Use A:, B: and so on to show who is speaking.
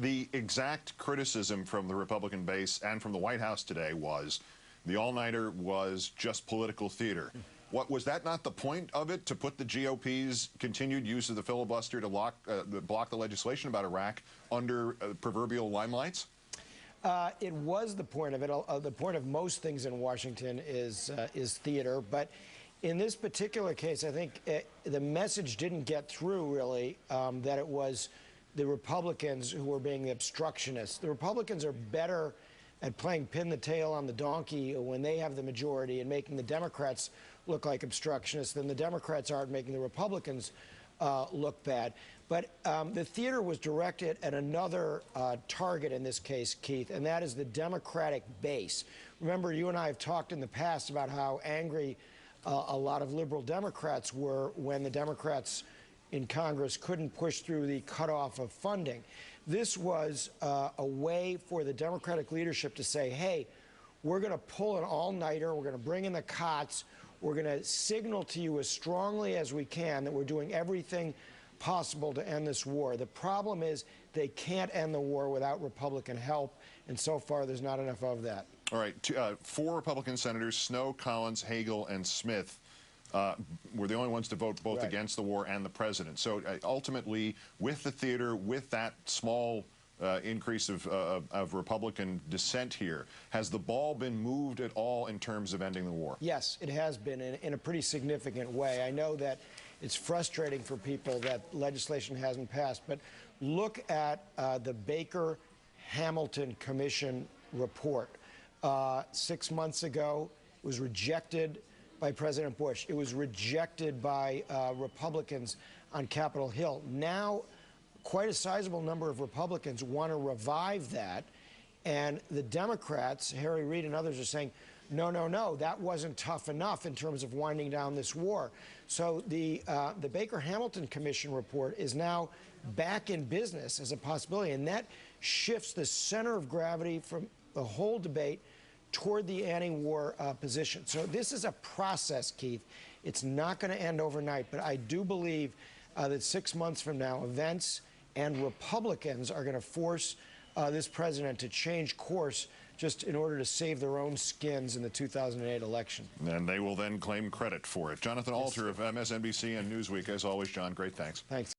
A: The exact criticism from the Republican base and from the White House today was the all-nighter was just political theater. What was that not the point of it, to put the GOP's continued use of the filibuster to block the legislation about Iraq under proverbial limelights?
B: It was the point of it. The point of most things in Washington is theater, but in this particular case, I think the message didn't get through, really, that it was the Republicans who were being the obstructionists. The Republicans are better at playing pin the tail on the donkey when they have the majority and making the Democrats look like obstructionists than the Democrats are at making the Republicans look bad. But the theater was directed at another target in this case, Keith, and that is the Democratic base. Remember, you and I have talked in the past about how angry a lot of liberal Democrats were when the Democrats in Congress couldn't push through the cutoff of funding. This was a way for the Democratic leadership to say, hey, we're going to pull an all-nighter, we're going to bring in the cots, we're going to signal to you as strongly as we can that we're doing everything possible to end this war. The problem is they can't end the war without Republican help, and so far there's not enough of that.
A: All right, 4 Republican senators, Snowe, Collins, Hagel, and Smith, were the only ones to vote both against the war and the president. So ultimately, with the theater, with that small increase of Republican dissent here, has the ball been moved at all in terms of ending the war? Yes,
B: it has been in a pretty significant way. I know that it's frustrating for people that legislation hasn't passed, but look at the Baker-Hamilton Commission report. 6 months ago, it was rejected by President Bush. It was rejected by Republicans on Capitol Hill. Now, quite a sizable number of Republicans want to revive that, and the Democrats, Harry Reid and others, are saying, no, no, no, that wasn't tough enough in terms of winding down this war. So the Baker-Hamilton Commission report is now back in business as a possibility, and that shifts the center of gravity from the whole debate toward the anti-war position. So this is a process, Keith. It's not going to end overnight, but I do believe that 6 months from now, events and Republicans are going to force this president to change course just in order to save their own skins in the 2008 election.
A: And they will then claim credit for it. Jonathan Alter of MSNBC and Newsweek, as always, John, great thanks.
B: Thanks.